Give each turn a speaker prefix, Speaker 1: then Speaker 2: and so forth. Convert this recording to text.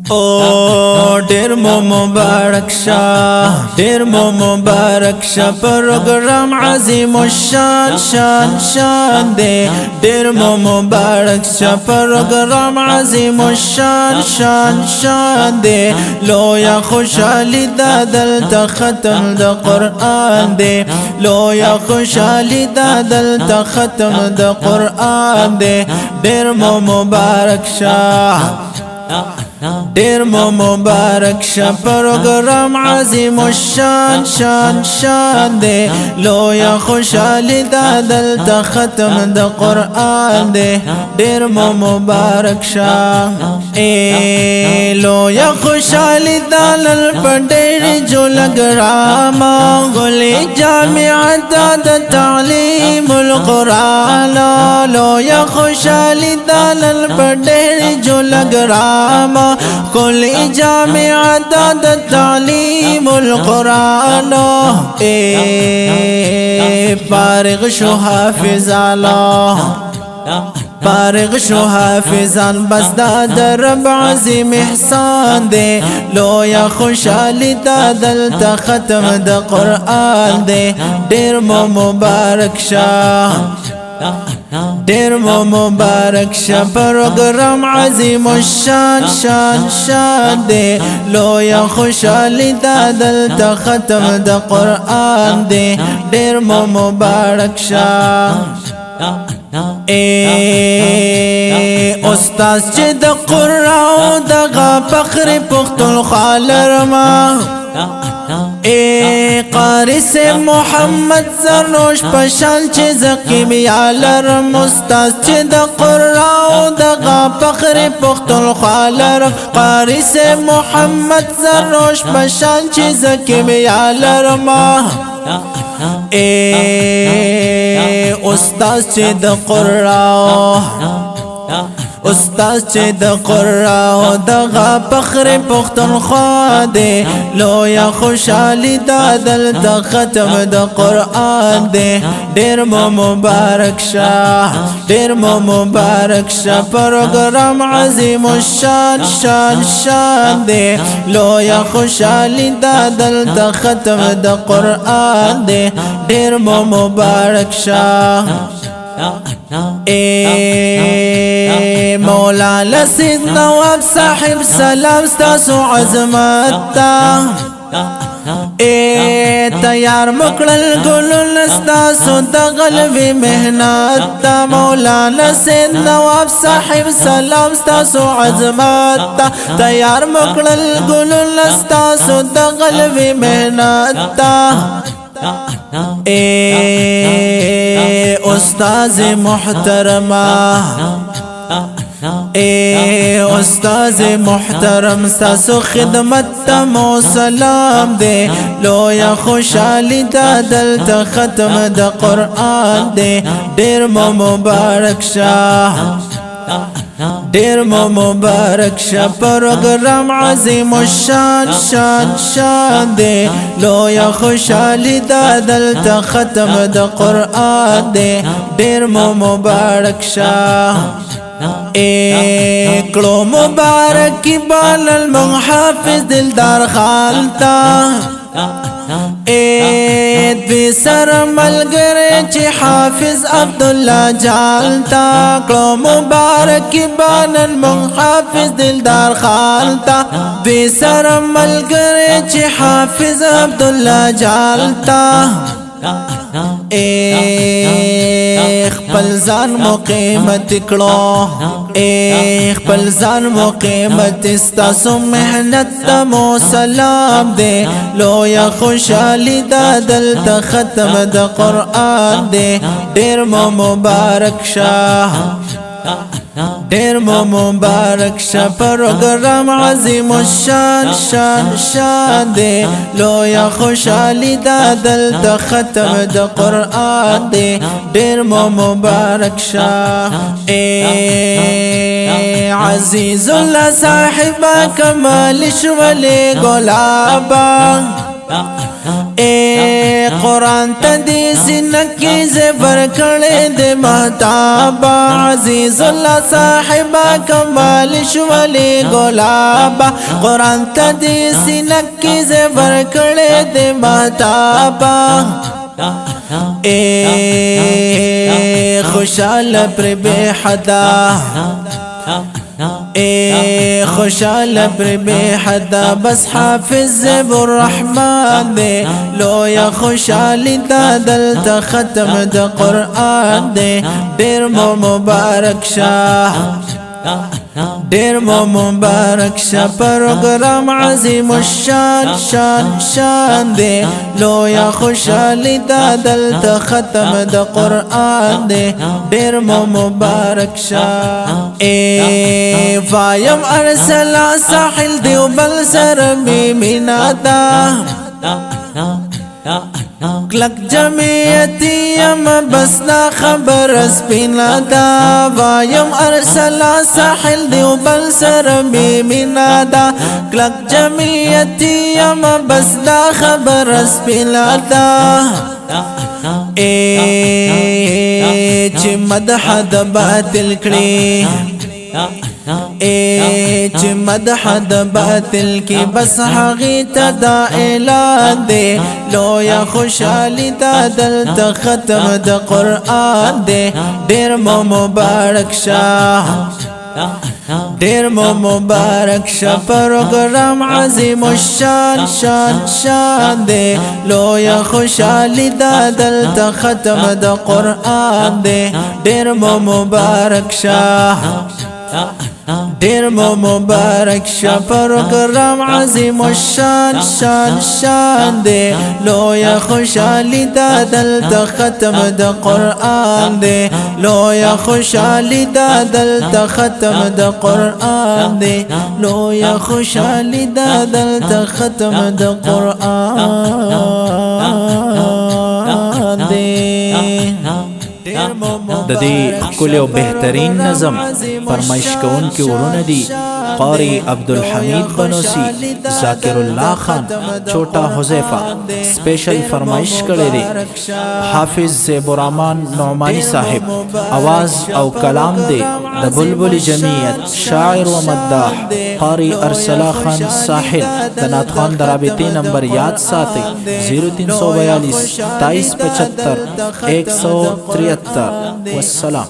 Speaker 1: او ډیر مو مبارک شه ډیر مو مبارک شه پروګرام عظیم الشان شان شان دی ډیر مو مبارک شه پروګرام عظیم الشان شان شان دی لویا خوشالي دلته ختم د قران دی لویا خوشالي دلته ختم د قران دی ډیر مو مبارک شه ډیر مو مبارک شه پروګرام عظیم الشان شان شان دی لویا خوشالي دلته ختم د قران دی ډیر مو مبارک شه لویا خوشالي دلل پډېر جوړګرام غلي جامعه د تعلیم القران لویا خوشالي دلل پډېر جوړګرام کل جامعه د تعلیم القرآن فارغ شو حافظانا فارغ شو حافظان بس دا رب عظیم احسان دے لویا خوشالی دلته ختم د قرآن دے ډیر مو مبارک شه ډیر مو مبارک شه پروګرام عظیم الشان شان شان دی لویا خوشالي دلته ختم د قران دی ډیر مو مبارک شه استاد چې د قران دغه فخر پختونخوا لرما قاری سے محمد زرنوش پشان چه زقیم یالرم استاز چه دا قرآن دغا فخر پختونخوا لرم قاری سے محمد زرنوش پشان چه زقیم یالرم استاز چه دا قرآن استاد چې د قرآن دغه فخر پختونخوا دی لویا خوشالي دلته ختم د قرآن دی ډیر مو مبارک شه ډیر مو مبارک شه پروګرام عظیم الشان شان شان دی لویا خوشالي دلته ختم د قرآن دی ډیر مو مبارک شه مولانا سید نواب صاحب سلام ستاسو عظمت تا تیار مکړل ګلون ستاسو د غلبي مهنت تا مولانا سید نواب صاحب سلام ستاسو عظمت تا تیار مکړل ګلون ستاسو د غلبي مهنت تا استاذ محترمہ استاذ محترم ستاسو خدمت تمو سلام دے لویا خوشالی دلته ختم د قرآن دے ډیر مو مبارک شه ډیر مو مبارک شه پروګرام عظیم الشان شان شان دی لویا خوشالي دلته ختم د قرآن دی ډیر مو مبارک شه کړو مبارک بال المحافظ دلدار خالتا دوی سر ملګری چې حافظ عبدالله جالتا کړو مبارک بانن محافظ دلدار خالتا دوی سر ملګری چې حافظ عبدالله جالتا خپل ځان مو قیمت کړو خپل ځان مو قیمت ستاسو مهنت تمو سلام دی لویا خوشالي دلته ختم د قرآن دی ډیر مو مبارک شه ډیر مو مبارک شه پروګرام عظیم الشان شان شان دی لویا خوشالي دلته ختم د قرآن دی ډیر مو مبارک شه عزیز الله صاحب کمال شول ګلابا قرآن تدی سنکی زبر کڑے دے محتابا عزیز اللہ صاحبہ کمال شولی گلابا قرآن تدی سنکی زبر کڑے دے محتابا خوشحال پر بے حدا خوشحال پر بے حدا بس حافظ زیب الرحمن دے لویا خوشحالی دا دلتا ختم دا قرآن دے دیر مو مبارک شاہ دیر مو مبارک شاہ پروگرام عظیم الشان شان شان دے لویا خوشحالی دا دلتا ختم دا قرآن دے دیر مو مبارک شاہ فایم ارسلا ساحل دیو بل سر مینا دا کلک جمعیتی یم بسنا خبر سپینا دا وایم ارسلا ساحل دیو بل سر مینا دا کلک جمعیتی یم بسنا خبر سپینا دا چی مدح دا باطل کری چی مدح دا باطل کی بس حقیقت دا اعلان دے لویا خوشحالی دا دلتا ختم دا قرآن دے دیر مو مبارک شاہ دیر مو مبارک شاہ پروگرام عظیم الشان شان شان دے لویا خوشحالی دا دلتا ختم دا قرآن دے دیر مو مبارک شاہ دیر مو مبارک شاہ پروگرام عظیم الشان شان شان دے لویا خوشحالی دا دلتا ختم دا قرآن دے لویا خوشحالی دا دلتا ختم دا قرآن دے لویا خوشحالی دا دلتا ختم دا قرآن دے
Speaker 2: د دې ښکلی او بهترین نظم فرمایش کوونکي ورونه دي قاری عبدالحمید بنوسی، ذاکر الله خان، چھوٹا حذیفہ سپیشل فرمایش کړی دی حافظ زیب الرحمن نعمانی صاحب، आवाज او کلام دی د بلبل جمعیت شاعر و مداح قاری ارسلا خان ساحل. د نعت خوان د رابطې نمبر یاد ساتئ 0342 2375 173. والسلام.